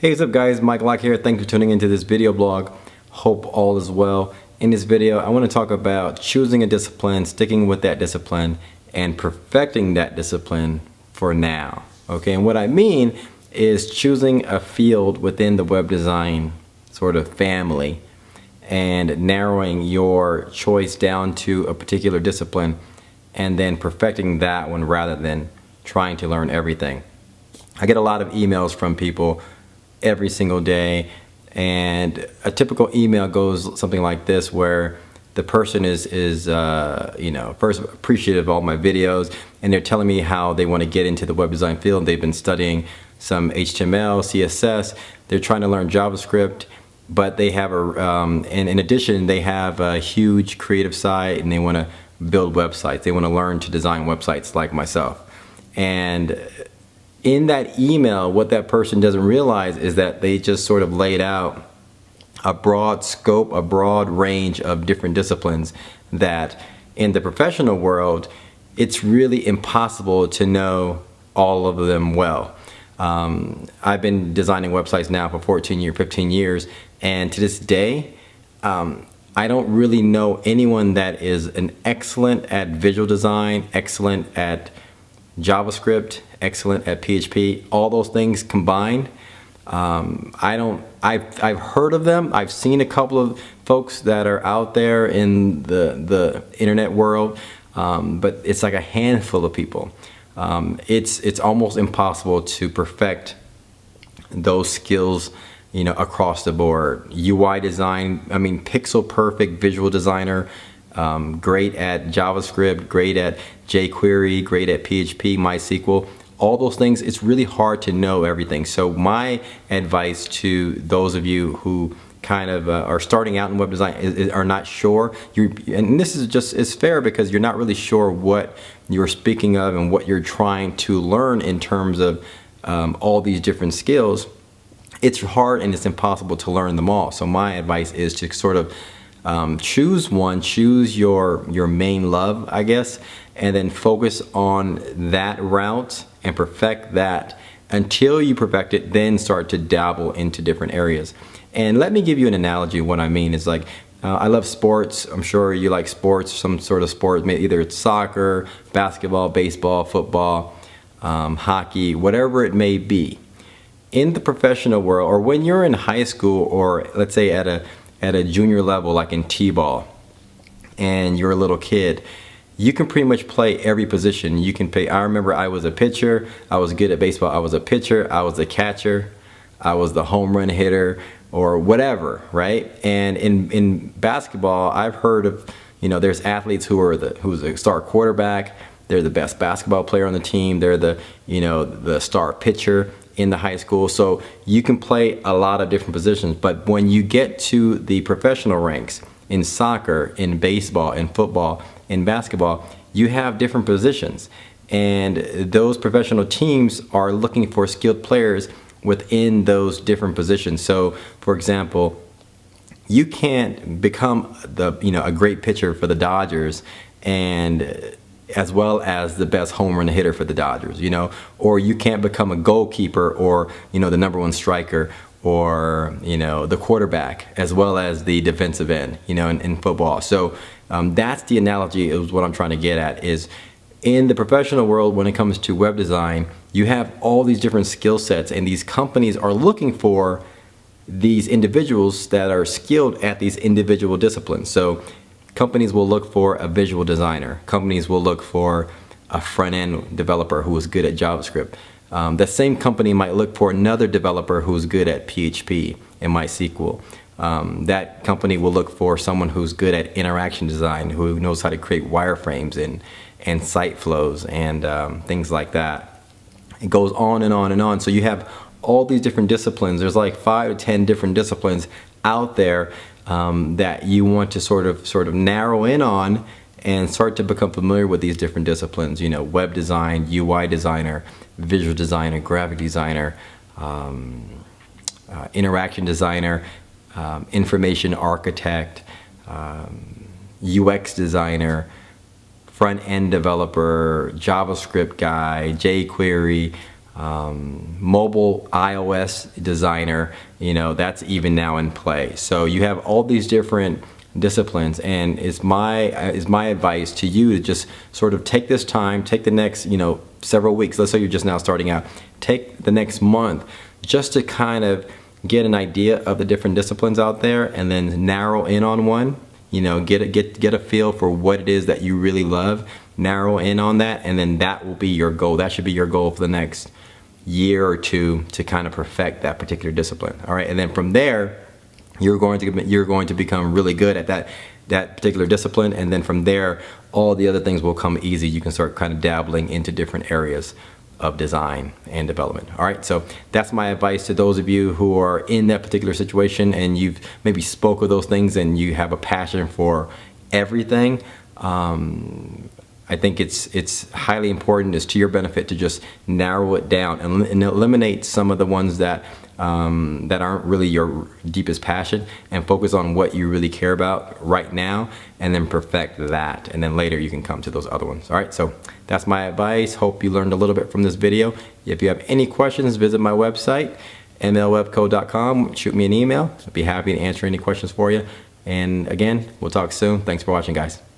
Hey, what's up guys, Mike Locke here. Thanks for tuning into this video blog. Hope all is well. In this video, I want to talk about choosing a discipline, sticking with that discipline, and perfecting that discipline for now. Okay, and what I mean is choosing a field within the web design sort of family and narrowing your choice down to a particular discipline and then perfecting that one rather than trying to learn everything. I get a lot of emails from people every single day, and a typical email goes something like this, where the person is first appreciative of all my videos, and they're telling me how they want to get into the web design field. They've been studying some HTML, CSS, they're trying to learn JavaScript, but they have and in addition they have a huge creative side and they want to build websites. They want to learn to design websites like myself. And in that email, what that person doesn't realize is that they just sort of laid out a broad scope, a broad range of different disciplines that in the professional world, it's really impossible to know all of them well. I've been designing websites now for 15 years, and to this day, I don't really know anyone that is an excellent at visual design, excellent at JavaScript, excellent at PHP, all those things combined. I've heard of them. I've seen a couple of folks that are out there in the internet world, but it's like a handful of people. It's almost impossible to perfect those skills, across the board. UI design, I mean, pixel perfect visual designer, great at JavaScript, great at jQuery, great at PHP, MySQL, all those things. It's really hard to know everything. So my advice to those of you who kind of are starting out in web design, are not sure, and this is just, it's fair because you're not really sure what you're speaking of and what you're trying to learn in terms of all these different skills. It's hard and it's impossible to learn them all. So my advice is to sort of choose one, choose your main love, I guess, and then focus on that route and perfect that. Until you perfect it, then start to dabble into different areas. And let me give you an analogy of what I mean. It's like, I love sports. I'm sure you like sports, some sort of sport, either it's soccer, basketball, baseball, football, hockey, whatever it may be. In the professional world, or when you're in high school, or let's say at a junior level, like in T-ball, and you're a little kid, you can pretty much play every position. You can play, I remember I was a pitcher, I was good at baseball, I was a pitcher, I was a catcher, I was the home run hitter, or whatever, right? And in basketball, I've heard of, there's athletes who's a star quarterback, they're the best basketball player on the team, they're the star pitcher in the high school. So you can play a lot of different positions, but when you get to the professional ranks in soccer, in baseball, in football, in basketball, you have different positions, and those professional teams are looking for skilled players within those different positions. So for example, you can't become a great pitcher for the Dodgers and as well as the best home run hitter for the Dodgers, or you can't become a goalkeeper or, the #1 striker, or, the quarterback as well as the defensive end, in football. So that's the analogy is what I'm trying to get at, is in the professional world, when it comes to web design, you have all these different skill sets, and these companies are looking for these individuals that are skilled at these individual disciplines. So companies will look for a visual designer. Companies will look for a front-end developer who is good at JavaScript. The same company might look for another developer who's good at PHP and MySQL. That company will look for someone who's good at interaction design, who knows how to create wireframes and site flows and things like that. It goes on and on and on. So you have all these different disciplines. There's like 5 to 10 different disciplines out there that you want to sort of narrow in on and start to become familiar with these different disciplines. Web design, UI designer, visual designer, graphic designer, interaction designer, information architect, UX designer, front-end developer, JavaScript guy, jQuery, mobile iOS designer, you know, that's even now in play. So you have all these different disciplines, and is my advice to you to just sort of take this time, take the next, you know, several weeks. Let's say you're just now starting out, take the next month just to kind of get an idea of the different disciplines out there, and then narrow in on one. You know, get a feel for what it is that you really love, narrow in on that, and then that will be your goal. That should be your goal for the next year or two to kind of perfect that particular discipline. All right, and then from there, you're going to become really good at that particular discipline, and then from there, all the other things will come easy. You can start kind of dabbling into different areas of design and development. All right, so that's my advice to those of you who are in that particular situation and you've maybe spoke of those things and you have a passion for everything. I think it's highly important, it's to your benefit to just narrow it down and eliminate some of the ones that that aren't really your deepest passion, and focus on what you really care about right now, and then perfect that, and then later you can come to those other ones. All right, so that's my advice. Hope you learned a little bit from this video. If you have any questions, visit my website, mlwebco.com. Shoot me an email. I'd be happy to answer any questions for you. And again, we'll talk soon. Thanks for watching, guys.